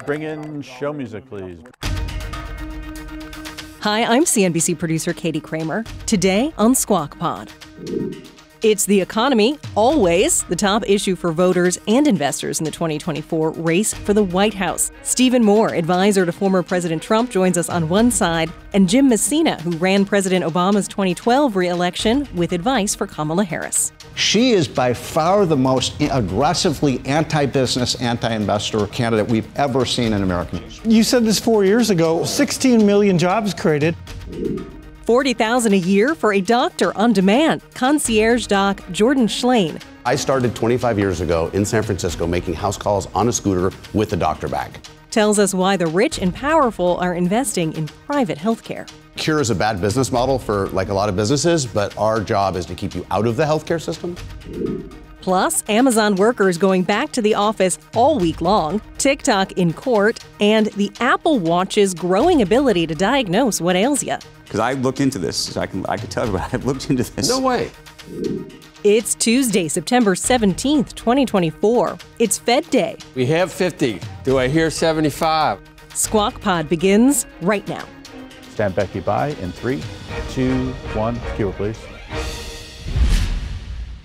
Bring in show music, please. Hi, I'm CNBC producer Katie Kramer. Today on Squawk Pod. It's the economy, always the top issue for voters and investors in the 2024 race for the White House. Stephen Moore, advisor to former President Trump, joins us on one side, and Jim Messina, who ran President Obama's 2012 re-election, with advice for Kamala Harris. She is by far the most aggressively anti-business, anti-investor candidate we've ever seen in American history. You said this 4 years ago, 16 million jobs created. $40,000 a year for a doctor on demand. Concierge doc Jordan Schlane. I started 25 years ago in San Francisco making house calls on a scooter with a doctor bag. Tells us why the rich and powerful are investing in private healthcare. Cure is a bad business model for like a lot of businesses, but our job is to keep you out of the healthcare system. Plus, Amazon workers going back to the office all week long, TikTok in court, and the Apple Watch's growing ability to diagnose what ails you. Because I looked into this, so I can tell you, I've looked into this. No way. It's Tuesday, September 17th, 2024. It's Fed Day. We have 50. Do I hear 75? Squawk Pod begins right now. Stand Becky by in 3, 2, 1. Cue, please.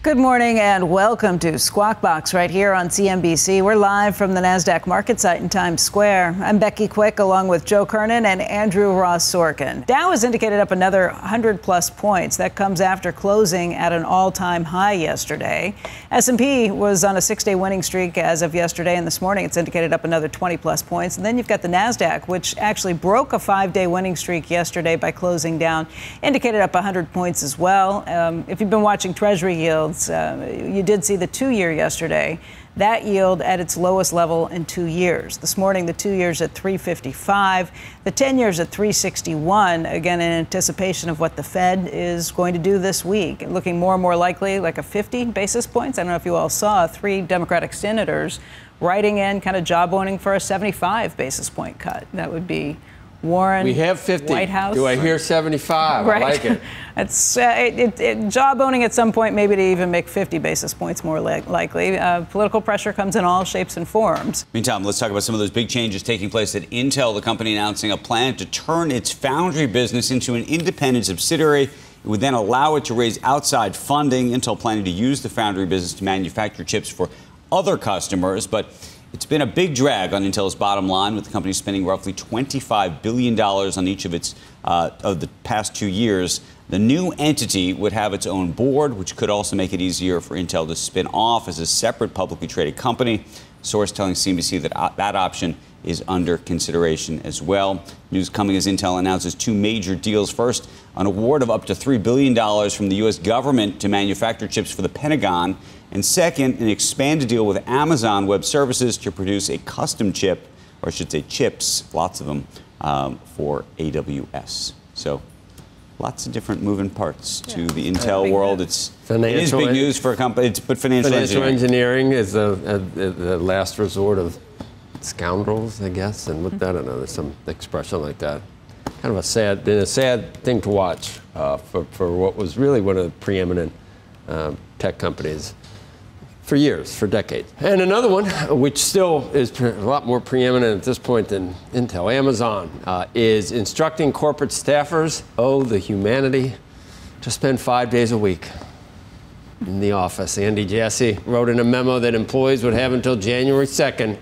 Good morning and welcome to Squawk Box right here on CNBC. We're live from the NASDAQ market site in Times Square. I'm Becky Quick along with Joe Kernan and Andrew Ross Sorkin. Dow has indicated up another 100-plus points. That comes after closing at an all-time high yesterday. S&P was on a 6-day winning streak as of yesterday, and this morning it's indicated up another 20-plus points. And then you've got the NASDAQ, which actually broke a 5-day winning streak yesterday by closing down, indicated up 100 points as well. If you've been watching Treasury yields, you did see the 2-year yesterday. That yield at its lowest level in 2 years. This morning, the 2 years at 355, the 10 years at 361, again, in anticipation of what the Fed is going to do this week. Looking more and more likely like a 50 basis points. I don't know if you all saw 3 Democratic senators writing in kind of jawboning for a 75 basis point cut. That would be Warren, we have 50. White House. Do I hear 75? Right. I like it. It's jawboning at some point, maybe to even make 50 basis points more likely. Political pressure comes in all shapes and forms. Meantime, let's talk about some of those big changes taking place at Intel, the company announcing a plan to turn its foundry business into an independent subsidiary. It would then allow it to raise outside funding. Intel planning to use the foundry business to manufacture chips for other customers, but it's been a big drag on Intel's bottom line, with the company spending roughly $25 billion on each of its of the past 2 years. The new entity would have its own board, which could also make it easier for Intel to spin off as a separate publicly traded company. Source telling CNBC that that option is under consideration as well. News coming as Intel announces 2 major deals. First, an award of up to $3 billion from the U.S. government to manufacture chips for the Pentagon. And second, an expanded deal with Amazon Web Services to produce a custom chip, or I should say chips, lots of them, for AWS. So lots of different moving parts to the Intel world. It is big news for a company, but financial engineering is the last resort of scoundrels, I guess. And I don't know, there's some expression like that. Kind of a sad thing to watch for what was really one of the preeminent tech companies for years, for decades. And another one, which still is a lot more preeminent at this point than Intel, Amazon, is instructing corporate staffers, the humanity, to spend 5 days a week in the office. Andy Jassy wrote in a memo that employees would have until January 2nd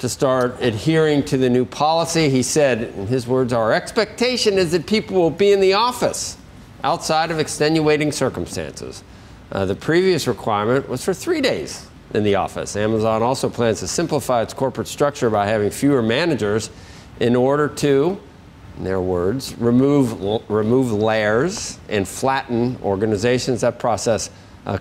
to start adhering to the new policy. He said, in his words, "Our expectation is that people will be in the office outside of extenuating circumstances." The previous requirement was for 3 days in the office. Amazon also plans to simplify its corporate structure by having fewer managers in order to, in their words, remove layers and flatten organizations. That process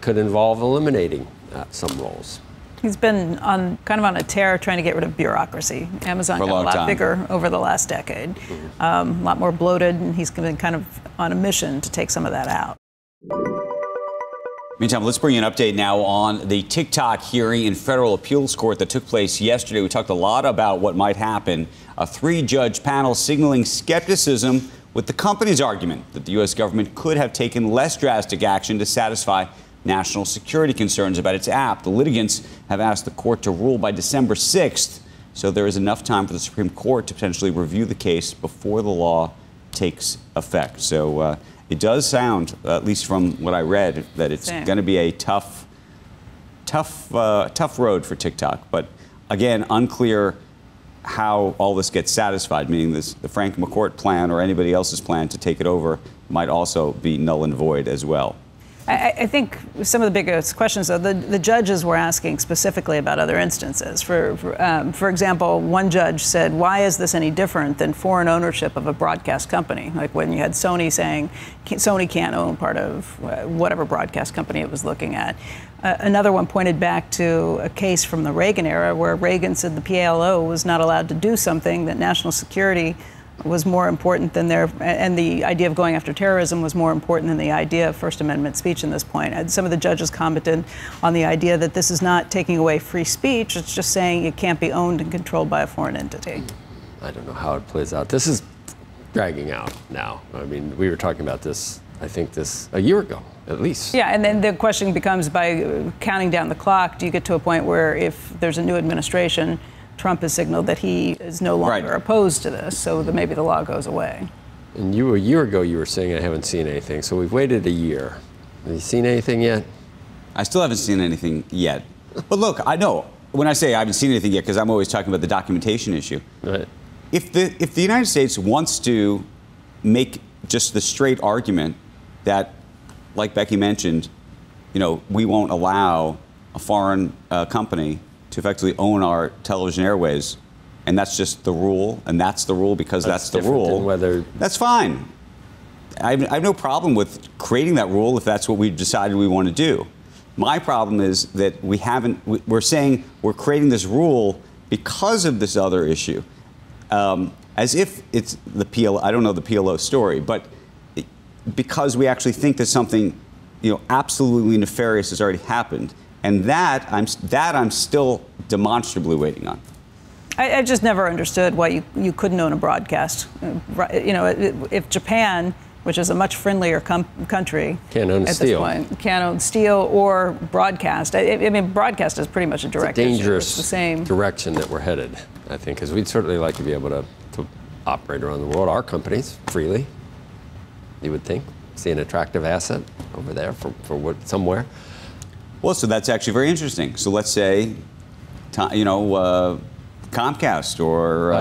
could involve eliminating some roles. He's been kind of on a tear trying to get rid of bureaucracy. Amazon got a lot bigger over the last decade, a lot more bloated, and he's been kind of on a mission to take some of that out. Meantime, let's bring you an update now on the TikTok hearing in federal appeals court that took place yesterday. We talked a lot about what might happen. A 3-judge panel signaling skepticism with the company's argument that the U.S. government could have taken less drastic action to satisfy national security concerns about its app. The litigants have asked the court to rule by December 6th So there is enough time for the Supreme Court to potentially review the case before the law takes effect. So it does sound, at least from what I read, that it's going to be a tough road for TikTok. But again, unclear how all this gets satisfied, meaning the Frank McCourt plan or anybody else's plan to take it over might also be null and void as well. I think some of the biggest questions, though, the judges were asking specifically about other instances. For example, one judge said, why is this any different than foreign ownership of a broadcast company? Like when you had Sony saying Sony can't own part of whatever broadcast company it was looking at. Another one pointed back to a case from the Reagan era where Reagan said the PLO was not allowed to do something, that national security was more important than and the idea of going after terrorism was more important than the idea of First Amendment speech in this point. And some of the judges commented on the idea that this is not taking away free speech, it's just saying it can't be owned and controlled by a foreign entity. I don't know how it plays out. This is dragging out now. I mean, we were talking about this, I think, a year ago, at least. Yeah, and then the question becomes, by counting down the clock, do you get to a point where if there's a new administration, Trump has signaled that he is no longer opposed to this, so that maybe the law goes away. And a year ago, you were saying I haven't seen anything. So we've waited a year. Have you seen anything yet? I still haven't seen anything yet. But look, I know when I say I haven't seen anything yet, because I'm always talking about the documentation issue. Right. If the United States wants to make just the straight argument that, like Becky mentioned, we won't allow a foreign company to effectively own our television airways, and that's just the rule, and that's the rule because that's the rule. That's fine. I have no problem with creating that rule if that's what we decided we want to do. My problem is that we're saying we're creating this rule because of this other issue, as if it's the PLO. I don't know the PLO story, but because we actually think that something, absolutely nefarious has already happened. And that I'm still demonstrably waiting on. I just never understood why you couldn't own a broadcast. If Japan, which is a much friendlier country, can't own at this point, can't own steel or broadcast. I mean, broadcast is pretty much a direct issue. Dangerous it's the same direction that we're headed, I think, because we'd certainly like to be able to operate around the world, our companies, freely. You would think, see an attractive asset over there for somewhere. Well, so that's actually very interesting. So let's say, Comcast or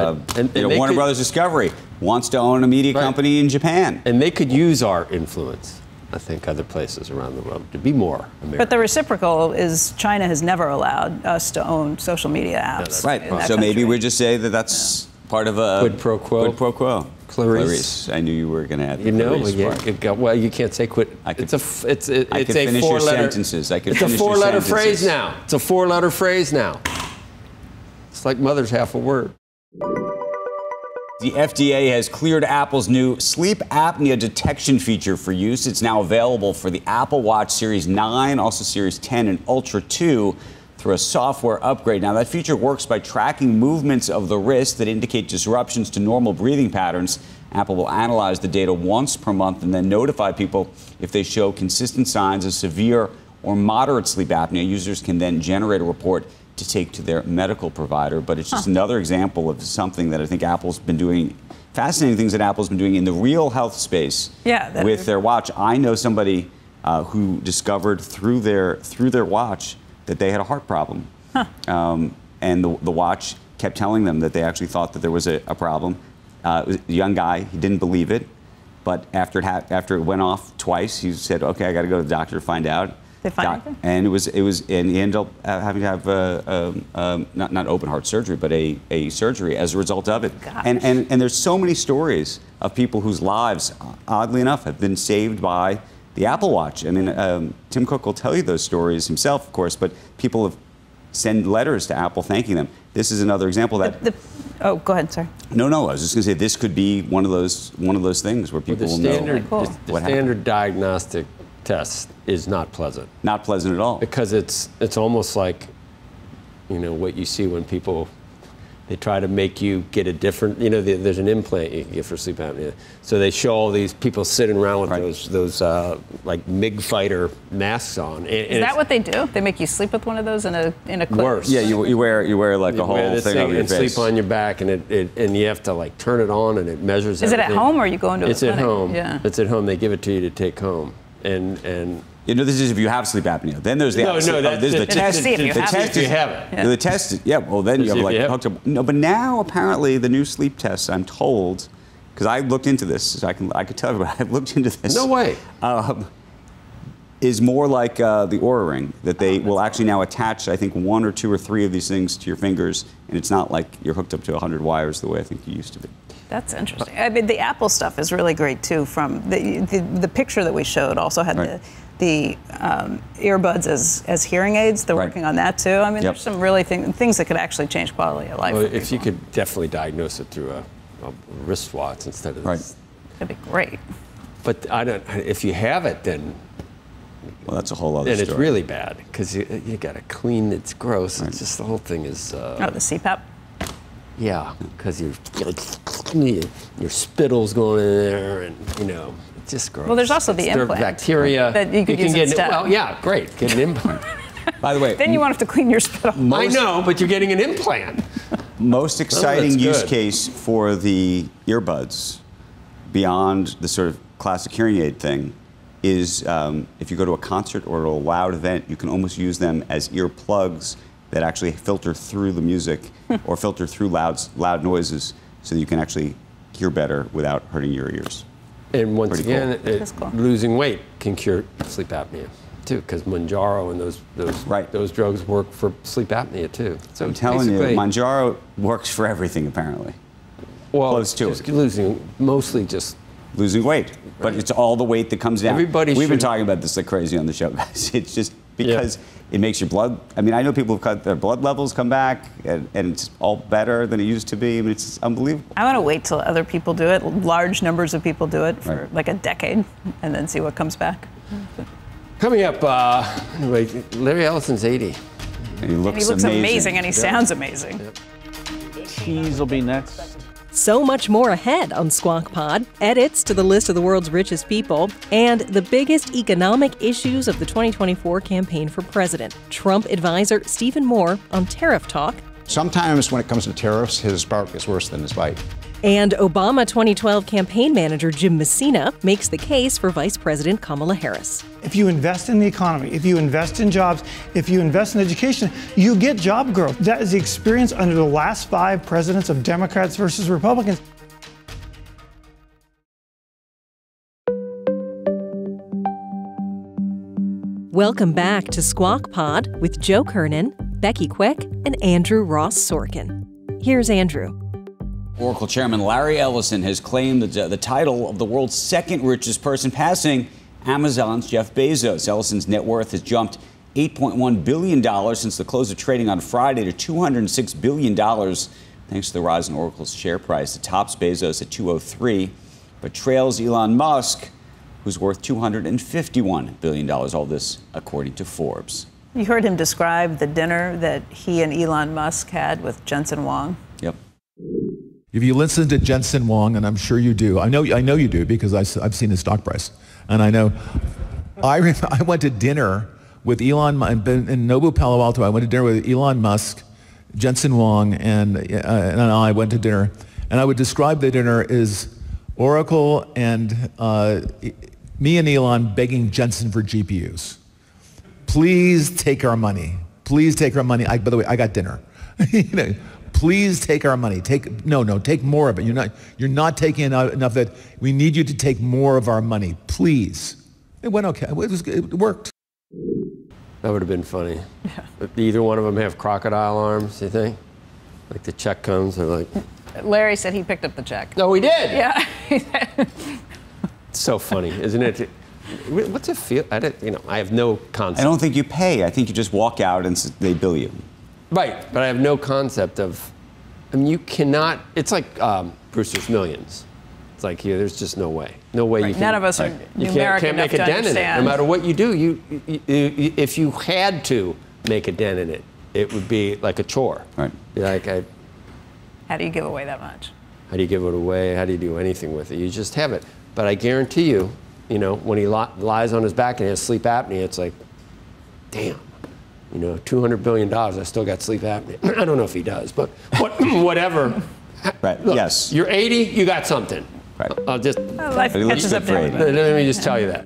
Warner Brothers Discovery wants to own a media company in Japan. And they could use our influence, I think, other places around the world to be more American. But the reciprocal is China has never allowed us to own social media apps. Right. So maybe we just say that that's part of a quid pro quo. Quid pro quo. Clarice. I knew you were going to add the well, you can't say quit. It's a four-letter sentences. It's a four-letter phrase now. It's a four-letter phrase now. It's like mother's half a word. The FDA has cleared Apple's new sleep apnea detection feature for use. It's now available for the Apple Watch Series 9, also Series 10 and Ultra 2. Through a software upgrade. Now, that feature works by tracking movements of the wrist that indicate disruptions to normal breathing patterns. Apple will analyze the data once per month and then notify people if they show consistent signs of severe or moderate sleep apnea. Users can then generate a report to take to their medical provider. But it's just another example of something that I think Apple's been doing, fascinating things that Apple's been doing in the real health space with their watch. I know somebody who discovered through their watch that they had a heart problem. And the watch kept telling them that they actually thought that there was a problem. It was a young guy, he didn't believe it, but after it went off twice, he said, okay, I got to go to the doctor to find out. They find anything? And and he ended up having to have not open heart surgery, but a surgery as a result of it. Gosh. And there's so many stories of people whose lives, oddly enough, have been saved by the Apple Watch. I mean, Tim Cook will tell you those stories himself, of course, but people have sent letters to Apple thanking them. This is another example that. Oh, go ahead, sir. No, I was just going to say this could be one of those things where people will know the standard diagnostic test is not pleasant. Not pleasant at all. Because it's almost like, what you see when people They try to make you get a different, there's an implant you can get for sleep apnea. So they show all these people sitting around with those like MiG fighter masks on. Is that what they do? They make you sleep with one of those in a clip? Worse. Yeah, you wear like a whole thing over your and face. sleep on your back, and and you have to like turn it on, and it measures. Is everything. it at home or are you going to? It's at home. Yeah. It's at home. They give it to you to take home, and. This is if you have sleep apnea. Then there's the that's the test. If you have it. Yeah. The test. Yeah. Well, then you have like hooked up. No, but now apparently the new sleep tests, I'm told, because I looked into this, so I could tell everybody I looked into this. No way. Is more like the Oura Ring, that they will actually now attach, I think, 1 or 2 or 3 of these things to your fingers, and it's not like you're hooked up to 100 wires the way I think you used to be. That's interesting. I mean, the Apple stuff is really great too. From the picture that we showed also had the earbuds as hearing aids. They're working on that too. I mean, there's some really things that could actually change quality of life. Well, if you could definitely diagnose it through a wristwatch instead of this. That'd be great. But if you have it, then. Well, that's a whole other and story. it's really bad because you got to clean. It's gross. It's just the whole thing is. The CPAP. Yeah, because your spittle's going in there, and it's just gross. Well, there's also the implant. Bacteria that you could use get. instead. Well, yeah, great. Get an implant. By the way, then you won't have to clean your spittle. I know, but you're getting an implant. Most exciting use case for the earbuds, beyond the sort of classic hearing aid thing, is if you go to a concert or a loud event, you can almost use them as earplugs that actually filter through the music or filter through loud noises, so that you can actually hear better without hurting your ears. And once Pretty again, cool. losing weight can cure sleep apnea too, because Mounjaro and those drugs work for sleep apnea too. So I'm telling you, Mounjaro works for everything apparently. Well, close to it. Mostly just losing weight, but it's all the weight that comes down. We've been talking about this like crazy on the show, guys. It's just because it makes your blood. I mean, I know people have cut their blood levels come back, and it's all better than it used to be. I mean, it's unbelievable. I want to wait till other people do it, large numbers of people do it for like a decade, and then see what comes back. Coming up, Larry Ellison's 80. And he looks amazing, and he sounds amazing. Cheese will be next. So much more ahead on Squawk Pod. Edits to the list of the world's richest people and the biggest economic issues of the 2024 campaign for president. Trump advisor Stephen Moore on tariff talk. Sometimes when it comes to tariffs, his bark is worse than his bite. And Obama 2012 campaign manager Jim Messina makes the case for Vice President Kamala Harris. If you invest in the economy, if you invest in jobs, if you invest in education, you get job growth. That is the experience under the last 5 presidents of Democrats versus Republicans. Welcome back to Squawk Pod with Joe Kernan, Becky Quick, and Andrew Ross Sorkin. Here's Andrew. Oracle Chairman Larry Ellison has claimed the title of the world's second richest person, passing Amazon's Jeff Bezos. Ellison's net worth has jumped $8.1 billion since the close of trading on Friday to $206 billion, thanks to the rise in Oracle's share price. It tops Bezos at $203, but trails Elon Musk, who's worth $251 billion. All this according to Forbes. You heard him describe the dinner that he and Elon Musk had with Jensen Huang. Yep. If you listen to Jensen Huang, and I'm sure you do, I know you do because I've seen his stock price, and I know. I went to dinner with Elon in Nobu, Palo Alto. I went to dinner with Elon Musk, Jensen Huang, and I went to dinner, and I would describe the dinner as Oracle and me and Elon begging Jensen for GPUs. Please take our money. Please take our money. By the way, I got dinner. Please take our money. Take more of it. You're not taking enough that we need you to take more of our money. Please. It went okay. It worked. That would have been funny. Yeah. Either one of them have crocodile arms, you think? Like the check comes, they're like. Larry said he picked up the check. No, he did. Yeah. It's so funny, isn't it? What's it feel? I have no concept. I don't think you pay. I think you just walk out and they bill you. Right, but I have no concept of. I mean, you cannot. It's like Brewster's Millions. It's like there's just no way. No way you can. None of us are numeric can't enough make a to dent understand. in it. No matter what you do, if you had to make a dent in it, it would be like a chore. Right. Like How do you give away that much? How do you give it away? How do you do anything with it? You just have it. But I guarantee you, when he lies on his back and has sleep apnea, it's like, damn, $200 billion, I still got sleep apnea. I don't know if he does, but whatever. Right, Look, yes. You're 80, you got something. Right. I'll just, Life At least catches up good for to you. everybody. let me just tell you that.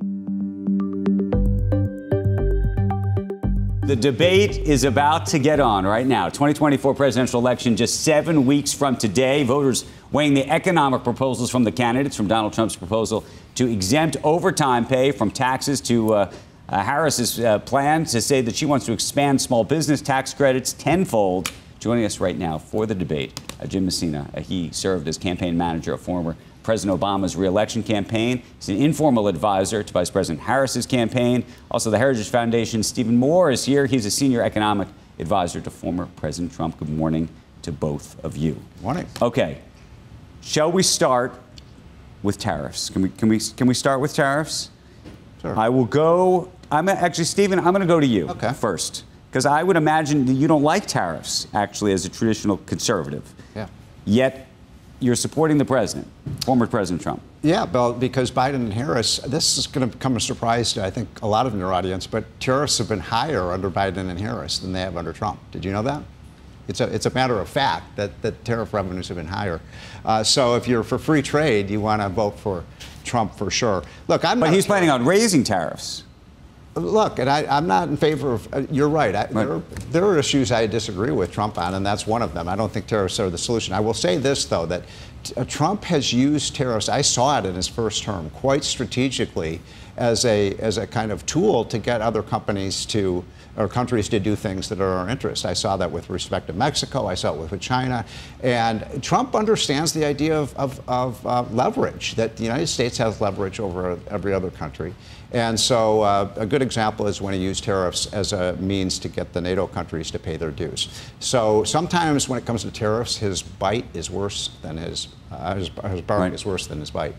The debate is about to get on right now. 2024 presidential election just 7 weeks from today. Voters weighing the economic proposals from the candidates, from Donald Trump's proposal to exempt overtime pay from taxes to Harris's plan to say that she wants to expand small business tax credits tenfold. Joining us right now for the debate, Jim Messina. He served as campaign manager of former President Obama's re-election campaign. He's an informal advisor to Vice President Harris's campaign. Also, the Heritage Foundation, Stephen Moore is here. He's a senior economic advisor to former President Trump. Good morning to both of you. Morning. Okay, shall we start with tariffs? Can we start with tariffs? Sure. I will go. Actually, Stephen, I'm going to go to you first, because I would imagine that you don't like tariffs, actually, as a traditional conservative. Yeah. Yet you're supporting the president, former President Trump. Yeah, well, because Biden and Harris, this is going to come as a surprise to, I think, a lot of your audience, but tariffs have been higher under Biden and Harris than they have under Trump. Did you know that? It's a matter of fact that tariff revenues have been higher. So if you're for free trade, you want to vote for Trump for sure. Look, But he's planning on raising tariffs. Look, and I'm not in favor of, you're right. There are issues I disagree with Trump on, and that's one of them. I don't think tariffs are the solution. I will say this, though, that Trump has used tariffs, I saw it in his first term, quite strategically as a kind of tool to get other companies to, or countries to do things that are in our interest. I saw that with respect to Mexico. I saw it with China. And Trump understands the idea of leverage, that the United States has leverage over every other country. And so a good example is when he used tariffs as a means to get the NATO countries to pay their dues. So sometimes when it comes to tariffs, his bite is worse than his bark is worse than his bite.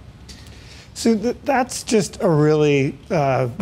So that's just a really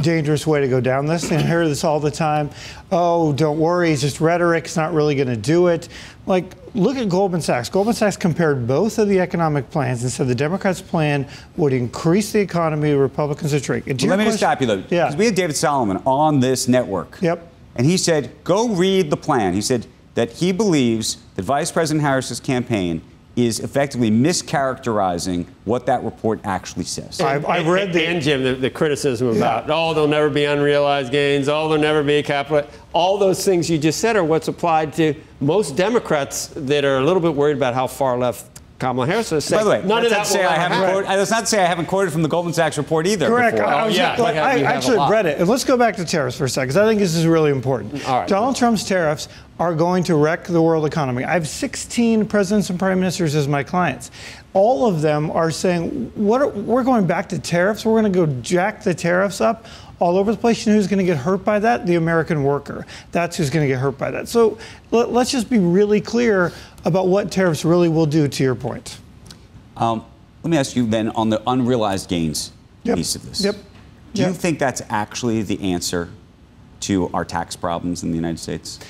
dangerous way to go down this. And I hear this all the time. Oh, don't worry, it's just rhetoric. It's not really going to do it. Like, look at Goldman Sachs. Goldman Sachs compared both of the economic plans and said the Democrats' plan would increase the economy, the Republicans would shrink. Well, let me just stop you, though. Yeah. Because we had David Solomon on this network. Yep. And he said, go read the plan. He said that he believes that Vice President Harris's campaign is effectively mischaracterizing what that report actually says. I've read the... And Jim, the criticism about, there'll never be unrealized gains, there'll never be capital. All those things you just said are what's applied to most Democrats that are a little bit worried about how far left Kamala Harris is. By the way, none of that will happen. That's not to say I haven't quoted from the Goldman Sachs report either. Correct. Before. I actually read it. And let's go back to tariffs for a second, because I think this is really important. All right. Donald Trump's tariffs are going to wreck the world economy. I have 16 presidents and prime ministers as my clients. All of them are saying, we're going back to tariffs. We're going to go jack the tariffs up all over the place. You know who's going to get hurt by that? The American worker. That's who's going to get hurt by that. So let's just be really clear about what tariffs really will do, to your point. Let me ask you then on the unrealized gains piece of this. Yep. Do you think that's actually the answer to our tax problems in the United States?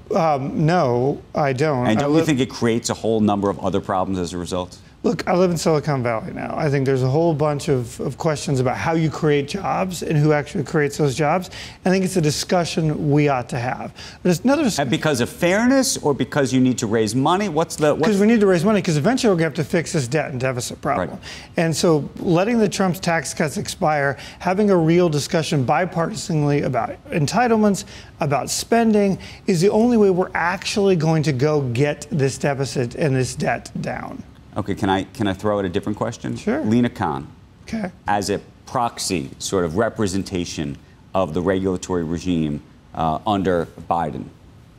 No, I don't. And don't you think it creates a whole number of other problems as a result? Look, I live in Silicon Valley now. I think there's a whole bunch of questions about how you create jobs and who actually creates those jobs. I think it's a discussion we ought to have. There's another. And because of fairness, or because you need to raise money? Because we need to raise money, because eventually we're going to have to fix this debt and deficit problem. Right. And so letting the Trump's tax cuts expire, having a real discussion bipartisanly about entitlements, about spending, is the only way we're actually going to go get this deficit and this debt down. Okay, can I throw out a different question? Sure. Lina Khan, okay, as a proxy sort of representation of the regulatory regime under Biden,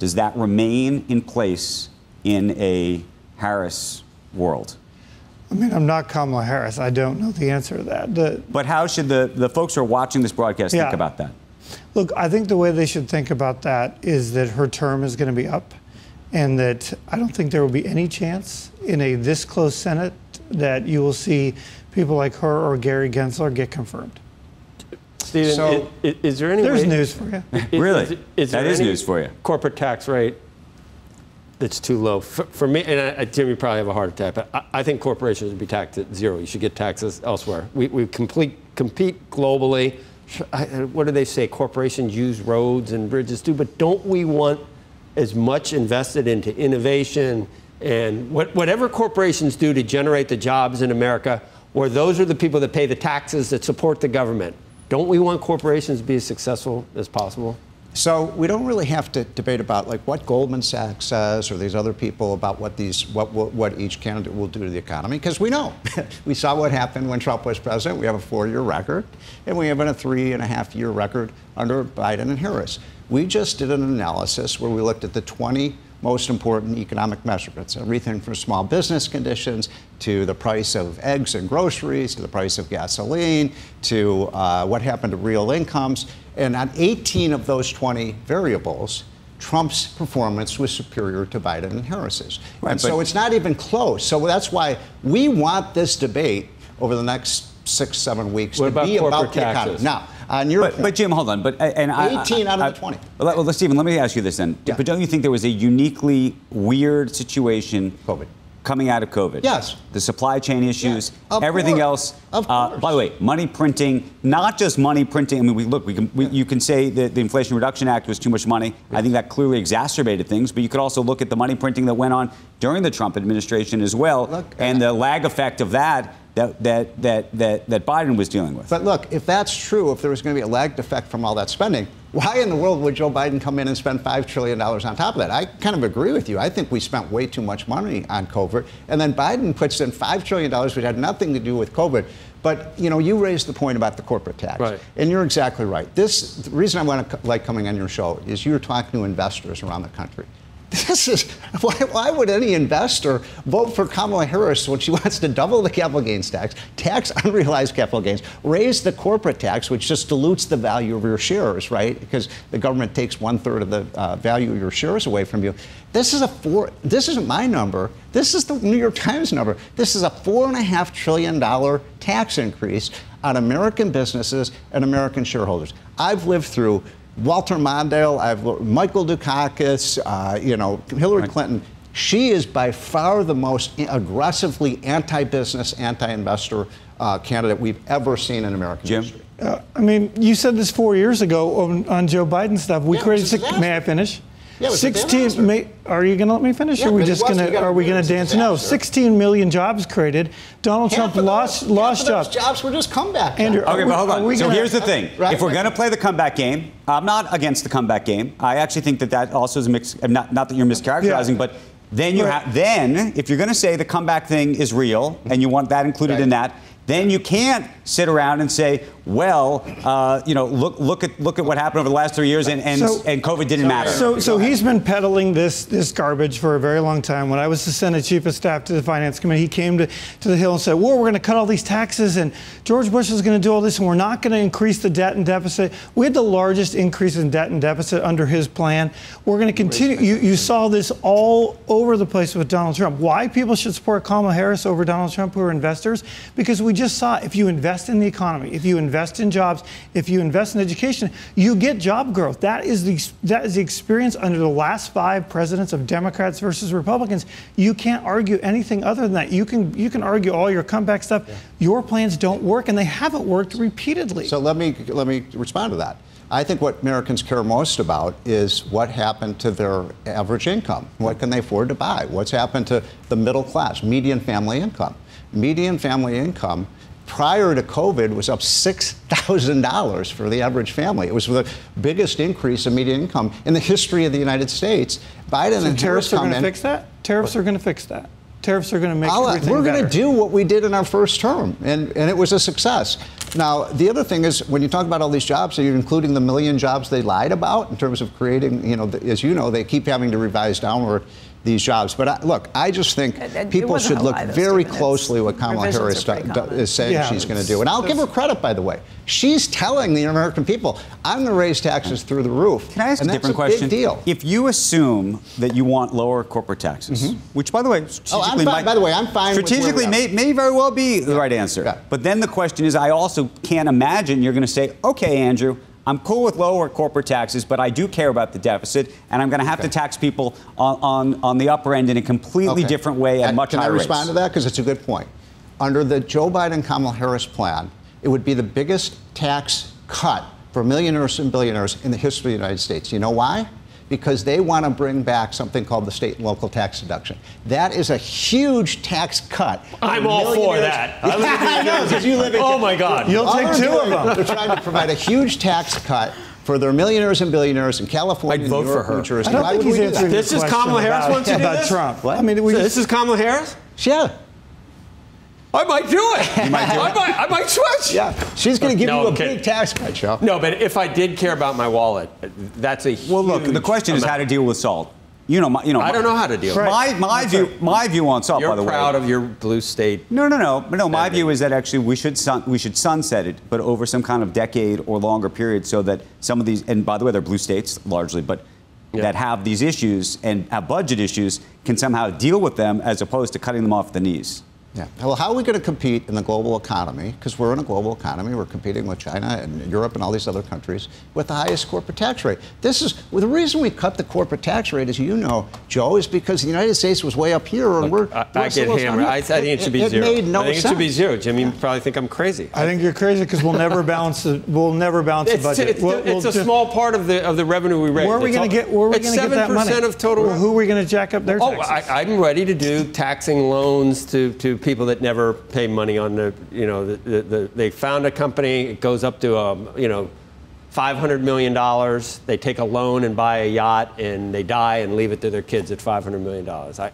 does that remain in place in a Harris world? I mean, I'm not Kamala Harris. I don't know the answer to that. But how should the folks who are watching this broadcast think about that? Look, I think the way they should think about that is that her term is going to be up, and that I don't think there will be any chance in a this close Senate that you will see people like her or Gary Gensler get confirmed. Stephen, So, is there any There's way, news for you. Really? Is there That is any news for you. corporate tax rate it's too low. For me, and Tim, you probably have a heart attack, but I think corporations should be taxed at zero. You should get taxes elsewhere. We compete globally. What do they say? Corporations use roads and bridges too, but don't we want as much invested into innovation and whatever corporations do to generate the jobs in America, or those are the people that pay the taxes that support the government? Don't we want corporations to be as successful as possible? So we don't really have to debate about like what Goldman Sachs says or these other people about what each candidate will do to the economy, because we know. We saw what happened when Trump was president. We have a 4-year record, and we have a 3.5-year record under Biden and Harris. We just did an analysis where we looked at the 20 most important economic measurements, everything from small business conditions to the price of eggs and groceries, to the price of gasoline, to what happened to real incomes. And on 18 of those 20 variables, Trump's performance was superior to Biden and Harris's. Right, and so it's not even close. So that's why we want this debate over the next 6-7 weeks to be about the economy. Now, on your point, but Jim, hold on. But 18 out of the 20. Well, Stephen, let me ask you this then. Yeah. But don't you think there was a uniquely weird situation coming out of COVID? Yes. The supply chain issues, yes, everything else. Of course. By the way, money printing, not just money printing. I mean, you can say that the Inflation Reduction Act was too much money. I think that clearly exacerbated things. But you could also look at the money printing that went on during the Trump administration as well, and the lag effect of that Biden was dealing with. But look, if that's true, if there was going to be a lagged effect from all that spending, why in the world would Joe Biden come in and spend $5 trillion on top of that? I kind of agree with you. I think we spent way too much money on COVID. And then Biden puts in $5 trillion, which had nothing to do with COVID. But, you know, you raised the point about the corporate tax. Right. And you're exactly right. The reason I want to like coming on your show is you're talking to investors around the country. This is why would any investor vote for Kamala Harris when she wants to double the capital gains tax unrealized capital gains, raise the corporate tax, which just dilutes the value of your shares, right? Because the government takes 1/3 of the value of your shares away from you. This isn't my number. This is the New York Times number. This is a $4.5 trillion tax increase on American businesses and American shareholders. I've lived through Walter Mondale, Michael Dukakis, Hillary Clinton. She is by far the most aggressively anti-business, anti-investor candidate we've ever seen in American history. I mean, you said this 4 years ago on Joe Biden stuff. We created. May I finish? Yeah, 16. Are you going to let me finish? Yeah, or are we going to dance? No. 16 million jobs created. Donald Trump lost jobs. Those jobs were just comeback. Andrew, okay, but hold on. So here's the thing: if we're going to play the comeback game, I'm not against the comeback game. I actually think that also is a mix. Not that you're mischaracterizing, but then if you're going to say the comeback thing is real and you want that included in that, then you can't sit around and say, well, look at what happened over the last 3 years and COVID didn't matter. So he's been peddling this garbage for a very long time. When I was the Senate Chief of Staff to the Finance Committee, he came to the Hill and said, well, we're going to cut all these taxes and George Bush is going to do all this and we're not going to increase the debt and deficit. We had the largest increase in debt and deficit under his plan. We're going to continue. You saw this all over the place with Donald Trump. Why people should support Kamala Harris over Donald Trump who are investors? Because we just saw if you invest in the economy, if you invest in jobs, if you invest in education, you get job growth. That is the experience under the last 5 presidents of Democrats versus Republicans. You can't argue anything other than that. You can argue all your comeback stuff. Yeah. Your plans don't work, and they haven't worked repeatedly. So let me respond to that. I think what Americans care most about is what happened to their average income. What can they afford to buy? What's happened to the middle class, median family income? Median family income prior to COVID was up $6,000 for the average family. It was the biggest increase in median income in the history of the United States. Biden and Harris are going to fix that? Tariffs are going to fix that. Tariffs are going to make everything We're better. going to do what we did in our first term, and it was a success. Now, the other thing is, when you talk about all these jobs, are you including the million jobs they lied about in terms of creating, as you know, they keep having to revise downward these jobs. But look, I just think people should look very closely what Kamala Harris is saying she's going to do. And I'll give her credit, by the way. She's telling the American people, I'm going to raise taxes through the roof. Can I ask a different question? Big deal. If you assume that you want lower corporate taxes, which, by the way, strategically I'm fine strategically may very well be the right answer. Yeah. But then the question is, I also can't imagine you're going to say, okay, Andrew, I'm cool with lower corporate taxes, but I do care about the deficit, and I'm going to have to tax people on the upper end in a completely different way at much higher rates. Can I respond to that? Because it's a good point. Under the Joe Biden-Kamala Harris plan, it would be the biggest tax cut for millionaires and billionaires in the history of the United States. You know why? Because they want to bring back something called the state and local tax deduction. That is a huge tax cut. I'm all for that. I know, because you live in... Oh, my God. You'll take two of them. They're trying to provide a huge tax cut for their millionaires and billionaires in California, I'd vote New York, for her. New Jersey. I don't Why think would he's we do that? answering This the is question Kamala Harris wants to do about this? Trump. What? I mean, So this is Kamala Harris? Yeah. I might do it. I might switch. Yeah. She's going to give you a okay. big tax cut, Joe. No, but if I did care about my wallet, that's a huge... Well, look, the question is how to deal with salt. I don't know how to deal with it. My view on salt, You're by the way. proud of your blue state. No. My view is that actually we should sunset it, but over some kind of decade or longer period, so that some of these, and by the way, they're blue states largely, but that have these issues and have budget issues can somehow deal with them as opposed to cutting them off at the knees. Yeah. Well, how are we going to compete in the global economy? Because we're in a global economy. We're competing with China and Europe and all these other countries with the highest corporate tax rate. The reason we cut the corporate tax rate, as you know, Joe, is because the United States was way up here, and we're I get hammered. I think it should be zero. It made no I think sense. it should be zero. Jimmy, you probably think I'm crazy. I think you're crazy because we'll never balance the budget. It's a small part of the revenue we raise. Where are we going to get that money? 7% of total. Well, who are we going to jack up their taxes? I'm ready to do taxing loans to people that never pay money on they found a company, it goes up to $500 million. They take a loan and buy a yacht, and they die and leave it to their kids at $500 million.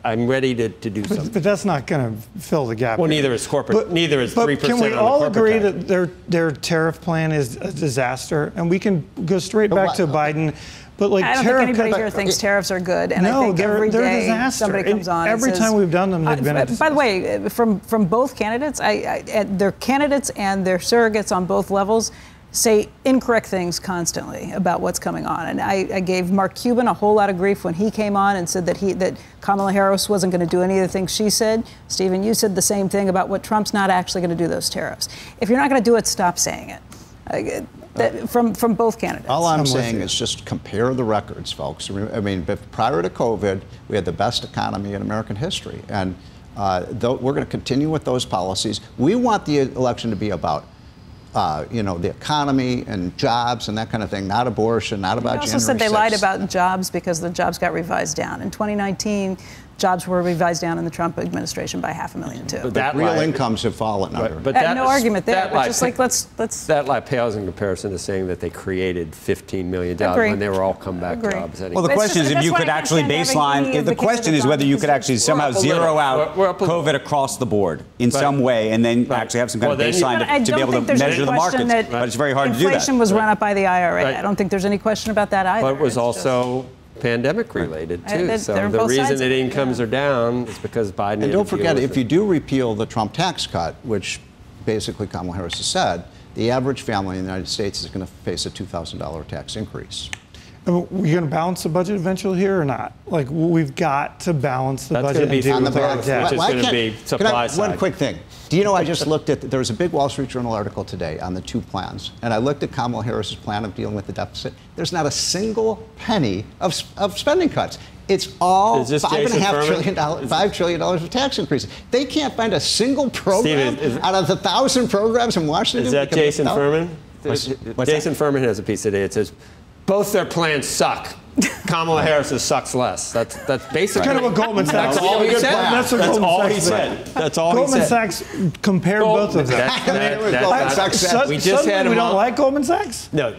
I'm ready to do something. But that's not going to fill the gap. Well, neither is corporate. Neither is 3% on the corporate tax. Can we all agree that their tariff plan is a disaster? And we can go straight back to Biden. But I don't think anybody here thinks tariffs are good, and I think every day somebody comes on. Every and says, time we've done them, they've been a disaster. By the way, from both candidates, their candidates and their surrogates on both levels say incorrect things constantly about what's coming on. And I gave Mark Cuban a whole lot of grief when he came on and said that Kamala Harris wasn't going to do any of the things she said. Stephen, you said the same thing about what Trump's not actually going to do those tariffs. If you're not going to do it, stop saying it. From both candidates. All I'm saying is just compare the records, folks. I mean, prior to COVID, we had the best economy in American history. And we're going to continue with those policies. We want the election to be about the economy and jobs and that kind of thing, not abortion, not about January 6th. They also said they lied about jobs because the jobs got revised down. In 2019, jobs were revised down in the Trump administration by 500,000 too. But real incomes have fallen under. But no argument there. But just let's. That lie pales in comparison to saying that they created 15 million jobs when they were all comeback jobs. Anyway. Well, the question is if you could actually baseline. The question is whether you could actually somehow zero out COVID across the board in some way, and then actually have some kind of baseline to be able to measure the markets. But it's very hard to do that. Inflation was run up by the IRA. I don't think there's any question about that either. But it was also pandemic related too. So the reason that incomes are down is because Biden. And don't forget, if you do repeal the Trump tax cut, which basically Kamala Harris has said, the average family in the United States is going to face a $2,000 tax increase. Are we going to balance the budget eventually here or not? Like, we've got to balance the budget and deal with our debt. Which is going to be supply side. One quick thing. Do you know, I just looked at, there was a big Wall Street Journal article today on the two plans, and I looked at Kamala Harris's plan of dealing with the deficit. There's not a single penny of spending cuts. It's all $5 trillion of tax increases. They can't find a single program out of the 1,000 programs in Washington. Is that Jason Furman? Jason Furman has a piece today. It says, both their plans suck. Kamala Harris's sucks less. That's basically kind of what Goldman Sachs. That's all he said. That's what Goldman Sachs said. That's all Goldman he said. Sachs compared both of them. We just had him. We don't like Goldman Sachs. No,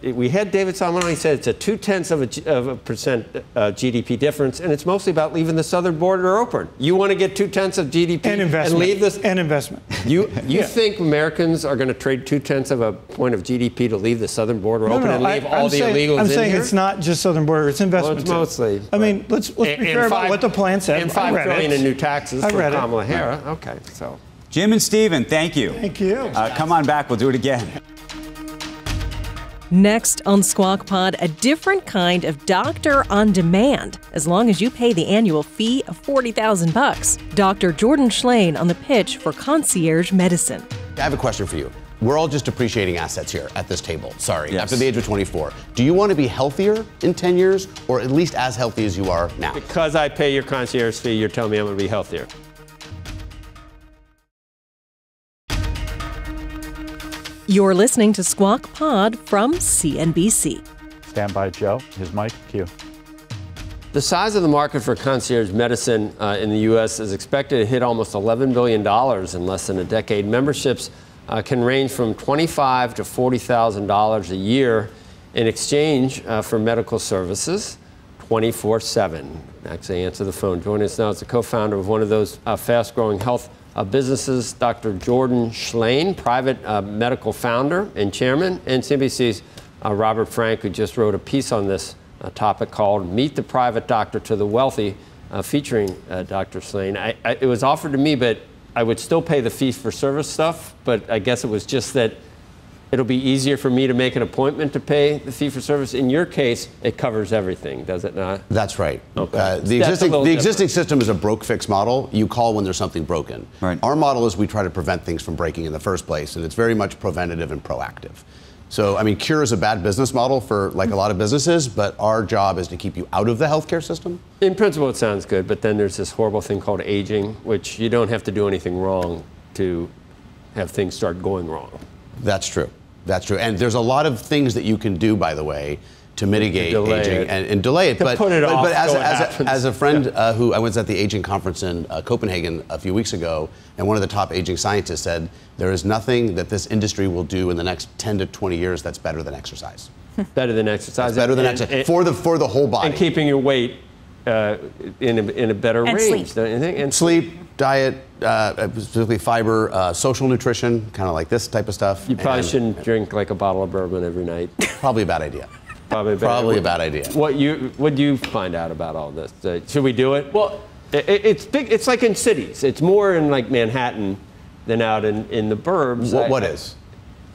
we had David Solomon. He said it's a 0.2% GDP difference, and it's mostly about leaving the southern border open. You want to get 0.2% of GDP and leave this and investment. You think Americans are going to trade 0.2 of a point of GDP to leave the southern border open and leave all the illegals in here? I'm saying it's not just southern border; it's investment. Well, it's mostly. I mean, let's be fair about what the plan said. And $5 trillion in new taxes for Kamala Harris. Yeah. Okay, so. Jim and Stephen, thank you. Thank you. Come on back. We'll do it again. Next on Squawk Pod, a different kind of doctor on demand, as long as you pay the annual fee of $40,000. Dr. Jordan Schlane on the pitch for concierge medicine. I have a question for you. we're all just appreciating assets here at this table. Sorry, Yes. after the age of 24. Do you want to be healthier in 10 years or at least as healthy as you are now? Because I pay your concierge fee, you're telling me I'm going to be healthier. You're listening to Squawk Pod from CNBC. Stand by, Joe. His mic, cue. The size of the market for concierge medicine in the U.S. is expected to hit almost $11 billion in less than a decade. Memberships can range from $25,000 to $40,000 a year in exchange for medical services 24/7. Actually, answer the phone. Joining us now is the co-founder of one of those fast-growing health businesses, Dr. Jordan Schlain, private medical founder and chairman, and CNBC's Robert Frank, who just wrote a piece on this topic called Meet the Private Doctor to the Wealthy, featuring Dr. Schlain. It was offered to me, but I would still pay the fee-for-service stuff, but I guess it was just that it'll be easier for me to make an appointment to pay the fee-for-service. In your case, it covers everything, does it not? That's right. Okay. The existing system is a broke-fix model. You call when there's something broken. Right. Our model is we try to prevent things from breaking in the first place, and it's very much preventative and proactive. So, I mean, cure is a bad business model for like a lot of businesses, but our job is to keep you out of the healthcare system. In principle, it sounds good, but then there's this horrible thing called aging, which you don't have to do anything wrong to have things start going wrong. That's true. That's true. And there's a lot of things that you can do, by the way, to mitigate aging and delay it. But as a friend who I was at the aging conference in Copenhagen a few weeks ago, and one of the top aging scientists said, there is nothing that this industry will do in the next 10 to 20 years that's better than exercise. Better than exercise. That's better than exercise for the whole body. And keeping your weight in a better range. Sleep. Don't you think? And sleep, diet, specifically fiber, social nutrition, kind of like this type of stuff. You probably shouldn't drink like a bottle of bourbon every night. Probably a bad idea. Probably a bad idea. What do you find out about all this? Should we do it? Well, it's big. It's like in cities. It's more in like Manhattan than out in the burbs. What is?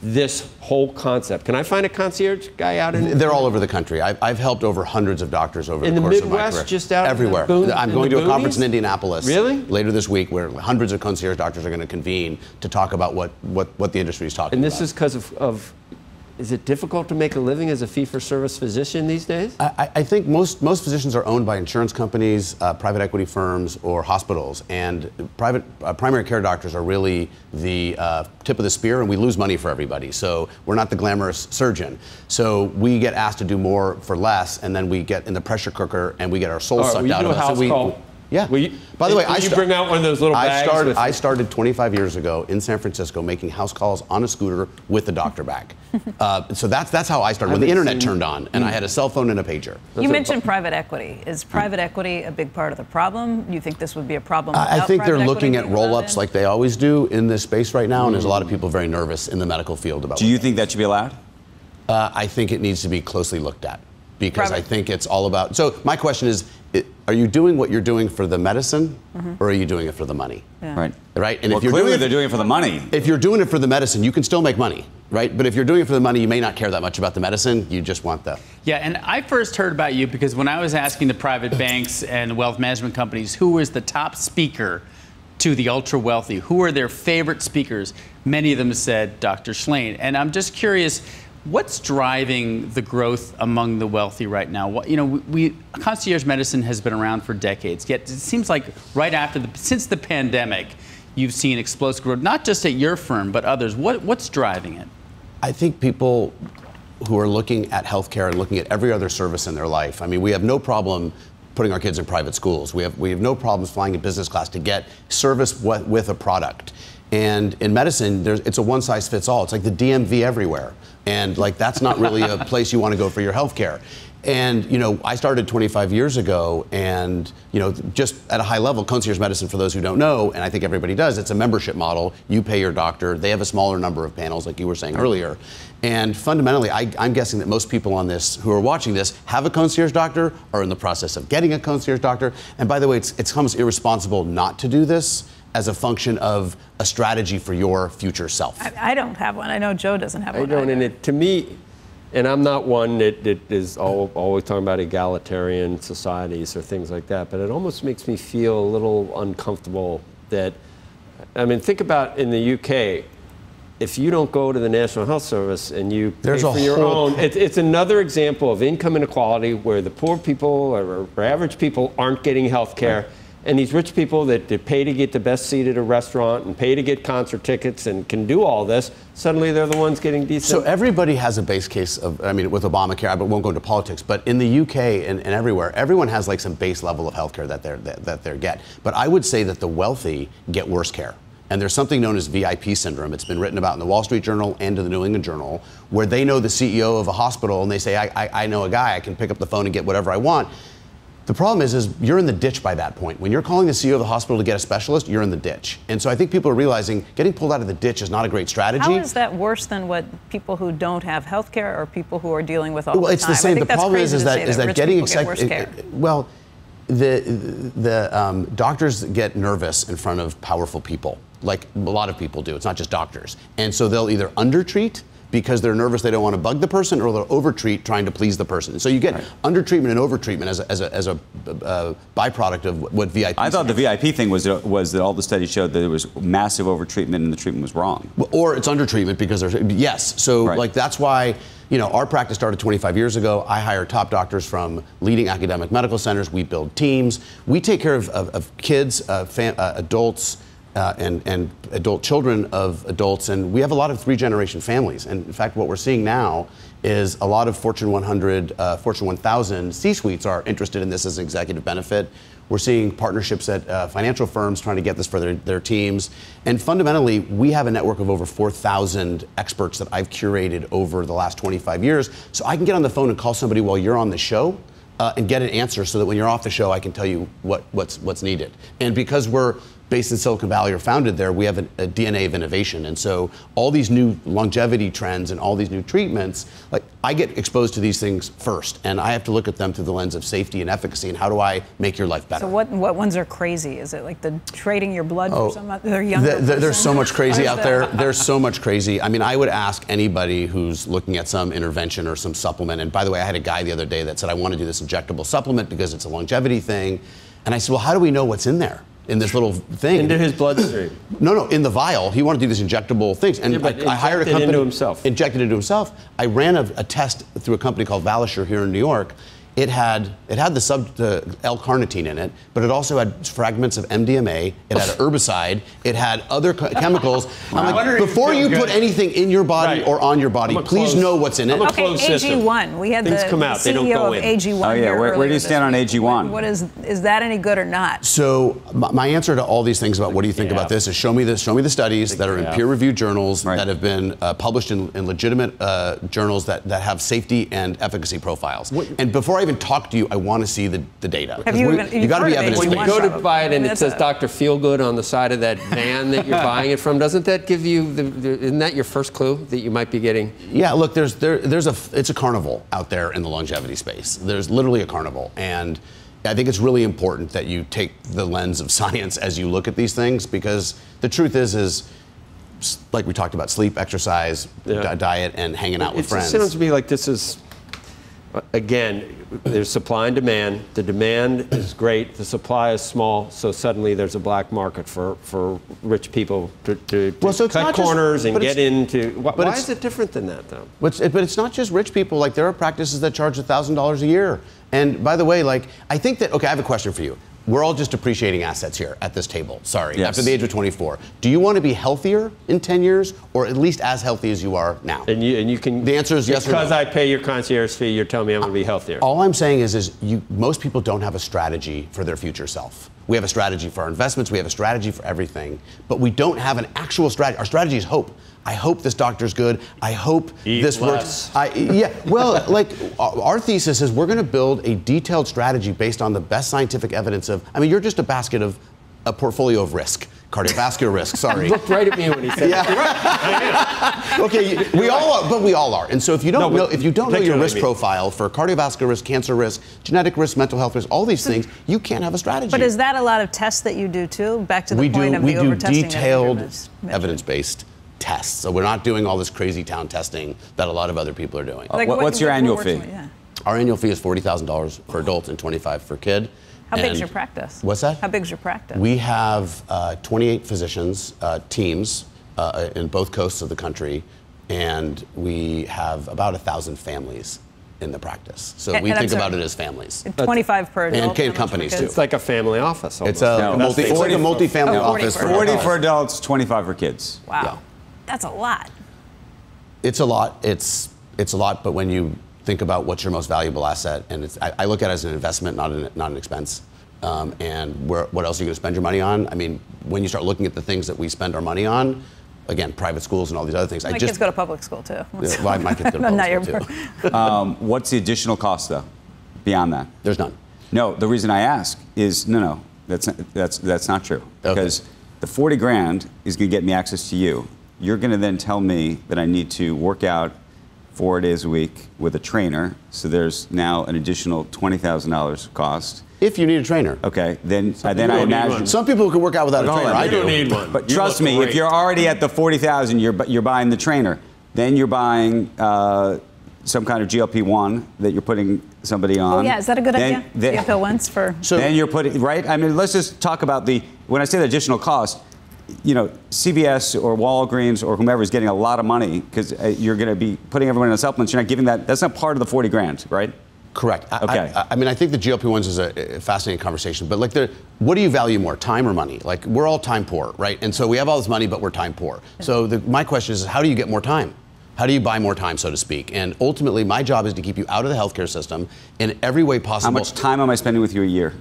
This whole concept. Can I find a concierge guy out in? They're all over the country. I've helped over hundreds of doctors over the course Midwest, of my career. just out everywhere. I'm going to a conference in Indianapolis later this week where hundreds of concierge doctors are going to convene to talk about what the industry is talking about. And this is because of is it difficult to make a living as a fee-for-service physician these days? I think most physicians are owned by insurance companies, private equity firms, or hospitals. And primary care doctors are really the tip of the spear, and we lose money for everybody. So we're not the glamorous surgeon. So we get asked to do more for less, and then we get in the pressure cooker, and we get our souls sucked out of us. Yeah. By the way, you bring out one of those little bags. I started 25 years ago in San Francisco making house calls on a scooter with the doctor bag. So that's how I started. When the internet turned on, and I had a cell phone and a pager. You mentioned private equity. Is private equity a big part of the problem? Do you think this would be a problem? I think they're looking at roll-ups in? like they always do in this space right now, and there's a lot of people very nervous in the medical field about. Do you think that should be allowed? I think it needs to be closely looked at. Because I think it's all about. So my question is, are you doing what you're doing for the medicine, or are you doing it for the money? Yeah. Right. And well, if you're clearly they're doing it for the money. If you're doing it for the medicine, you can still make money, right? But if you're doing it for the money, you may not care that much about the medicine. You just want the. Yeah, and I first heard about you because when I was asking the private banks and wealth management companies who was the top speaker to the ultra wealthy, who are their favorite speakers, many of them said Dr. Schlain. And I'm just curious. What's driving the growth among the wealthy right now? Concierge medicine has been around for decades. Yet it seems like right after since the pandemic, you've seen explosive growth, not just at your firm, but others. What's driving it? I think people who are looking at healthcare and looking at every other service in their life. I mean, we have no problem putting our kids in private schools. We have no problems flying in business class to get service with a product. And in medicine, it's a one-size-fits-all. It's like the DMV everywhere. And like that's not really a place you want to go for your health care. And I started 25 years ago, and just at a high level, concierge medicine, for those who don't know, and I think everybody does, it's a membership model. You pay your doctor. They have a smaller number of panels, like you were saying earlier. And fundamentally, I'm guessing that most people on this who are watching this have a concierge doctor, are in the process of getting a concierge doctor. And by the way, it's almost irresponsible not to do this as a function of a strategy for your future self. I don't have one. I know Joe doesn't have one. I don't, and to me, and I'm not one that is always talking about egalitarian societies or things like that, but it almost makes me feel a little uncomfortable that, I mean, think about in the UK, if you don't go to the National Health Service and you pay There's a for your whole- own, it's another example of income inequality where the poor people or average people aren't getting health care. And these rich people that pay to get the best seat at a restaurant and pay to get concert tickets and can do all this, suddenly they're the ones getting decent. So everybody has a base case of, I mean, with Obamacare, I won't go into politics, but in the UK and everywhere, everyone has like some base level of healthcare that they get. But I would say that the wealthy get worse care. And there's something known as VIP syndrome. It's been written about in the Wall Street Journal and in the New England Journal, where they know the CEO of a hospital and they say, I know a guy, I can pick up the phone and get whatever I want. The problem is you're in the ditch by that point. When you're calling the CEO of the hospital to get a specialist, you're in the ditch. And so I think people are realizing getting pulled out of the ditch is not a great strategy. How is that worse than what people who don't have health care or people who are dealing with all the time? Well, it's the same. The problem is that getting well, the doctors get nervous in front of powerful people, like a lot of people do. It's not just doctors. And so they'll either undertreat because they're nervous they don't want to bug the person, or they'll overtreat trying to please the person. So you get undertreatment and overtreatment as a byproduct of what VIP. I thought the VIP thing was that all the studies showed that there was massive overtreatment and the treatment was wrong. Or it's undertreatment because there's So like that's why. You know, our practice started 25 years ago. I hire top doctors from leading academic medical centers. We build teams. We take care of kids, adults, and adult children of adults. And we have a lot of three-generation families. And in fact, what we're seeing now is a lot of Fortune 100, Fortune 1000 C-suites are interested in this as an executive benefit. We're seeing partnerships at financial firms trying to get this for their teams. And fundamentally, we have a network of over 4,000 experts that I've curated over the last 25 years. So I can get on the phone and call somebody while you're on the show and get an answer so that when you're off the show, I can tell you what's needed. And because we're based in Silicon Valley or founded there, we have a DNA of innovation. And so all these new longevity trends and all these new treatments, like I get exposed to these things first, and I have to look at them through the lens of safety and efficacy and how do I make your life better. So what ones are crazy? Is it like the trading your blood for some other younger person? There's so much crazy out there. There's so much crazy. I mean, I would ask anybody who's looking at some intervention or some supplement, and by the way, I had a guy the other day that said, I want to do this injectable supplement because it's a longevity thing. And I said, well, how do we know what's in there? In this little thing. Into his bloodstream. No, in the vial. He wanted to do these injectable things. And I hired a company. Into himself. Injected into himself. I ran a test through a company called Valisure here in New York. It had the L-carnitine in it, but it also had fragments of MDMA. It had an herbicide. It had other chemicals. I'm like, before you put anything in your body or on your body, please know what's in it. Okay, AG1. We had the CEO of AG1. Oh yeah, where do you stand on AG1? What is that any good or not? So my answer to all these things about what do you think about this is show me the studies that are in peer-reviewed journals that have been published in legitimate journals that have safety and efficacy profiles. And before I even talk to you, I want to see the data. You got to be evidence-based. When you go to buy it and it says Dr. Feelgood on the side of that van that you're buying it from, doesn't that give you isn't that your first clue that you might be getting? Yeah, look, it's a carnival out there in the longevity space. There's literally a carnival, and I think it's really important that you take the lens of science as you look at these things, because the truth is like we talked about, sleep, exercise, diet, and hanging out with friends. It sounds to me like this is, again, there's supply and demand. The demand is great. The supply is small. So suddenly there's a black market for rich people to cut corners and get into. Why is it different than that, though? But it's not just rich people. Like, there are practices that charge $1,000 a year. And by the way, like, I think that, okay, I have a question for you. We're all just appreciating assets here at this table. Sorry, after the age of 24. Do you want to be healthier in 10 years, or at least as healthy as you are now? And you can. The answer is yes or no. Because I pay your concierge fee, you're telling me I'm going to be healthier. All I'm saying is most people don't have a strategy for their future self. We have a strategy for our investments. We have a strategy for everything, but we don't have an actual strategy. Our strategy is hope. I hope this doctor's good. I hope this works. Well, like, our thesis is we're going to build a detailed strategy based on the best scientific evidence of, I mean, you're just a portfolio of risk. Cardiovascular risk, sorry. He looked right at me when he said that. Okay, we all are. And so if you don't know your risk profile for cardiovascular risk, cancer risk, genetic risk, mental health risk, all these things, you can't have a strategy. But is that a lot of tests that you do too? Back to the point of the overtesting. We do detailed evidence-based tests. So we're not doing all this crazy town testing that a lot of other people are doing. Like what's your annual fee? Our annual fee is $40,000 for adults and $25,000 for kid. How big's your practice? What's that? How big's your practice? We have 28 physicians, teams, in both coasts of the country, and we have about 1,000 families in the practice. So we think about it as families. 25 per adult. And companies too. It's like a family office. Almost. It's a multi-family office. 40 for adults, 25 for kids. Wow. Yeah. That's a lot. It's a lot. It's a lot. But when you think about what's your most valuable asset, and I look at it as an investment, not an expense. And what else are you going to spend your money on? I mean, when you start looking at the things that we spend our money on, again, private schools and all these other things. My kids go to public school too. Well, my kids go to public school too. What's the additional cost, though, beyond that? There's none. No, the reason I ask is no, that's not true. Okay. Because the 40 grand is going to get me access to you. You're going to then tell me that I need to work out 4 days a week with a trainer. So there's now an additional $20,000 cost. If you need a trainer. Okay, then I imagine some people can work out without a trainer. I don't need one. But trust me, if you're already at the 40,000, you're buying the trainer. Then you're buying some kind of GLP-1 that you're putting somebody on. Oh yeah, is that a good idea? GLP-1s for. So then you're putting right. I mean, let's just talk about when I say the additional cost. You know, CVS or Walgreens or whomever is getting a lot of money because you're going to be putting everyone in supplements. You're not giving that. That's not part of the 40 grand, right? Correct. Okay. I mean, I think the GLP-1s is a fascinating conversation, but like, what do you value more, time or money? Like, we're all time poor, right? And so we have all this money, but we're time poor. So my question is, how do you get more time? How do you buy more time, so to speak? And ultimately, my job is to keep you out of the healthcare system in every way possible. How much time am I spending with you a year?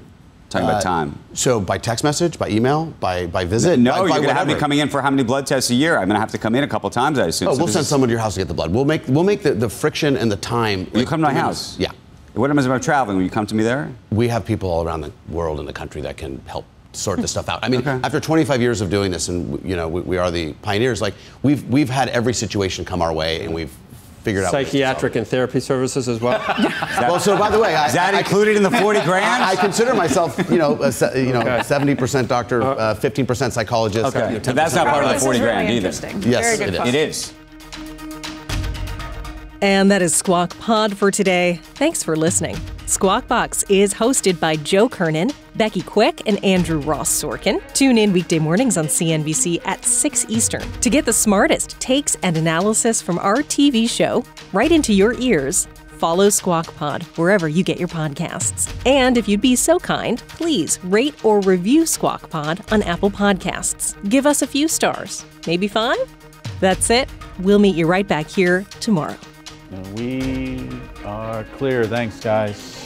Talking about time. So by text message, by email, by visit? No, you're going to have me coming in for how many blood tests a year? I'm going to have to come in a couple times, I assume. Oh, we'll send someone to your house to get the blood. We'll make the friction and the time. You come to my house? Yeah. What happens if I'm traveling? Will you come to me there? We have people all around the world and the country that can help sort this stuff out. I mean, after 25 years of doing this, and you know, we are the pioneers. Like we've had every situation come our way, and we've figured out psychiatric and therapy services as well. Well, so by the way, is that included in the 40 grand? I consider myself, 70% doctor, 15% psychologist. Okay, but that's not part of the 40 grand really either. Yes, it is. And that is Squawk Pod for today. Thanks for listening. Squawk Box is hosted by Joe Kernan, Becky Quick, and Andrew Ross Sorkin. Tune in weekday mornings on CNBC at 6 Eastern to get the smartest takes and analysis from our TV show right into your ears. Follow Squawk Pod wherever you get your podcasts. And if you'd be so kind, please rate or review Squawk Pod on Apple Podcasts. Give us a few stars, maybe 5. That's it. We'll meet you right back here tomorrow. We are clear. Thanks, guys.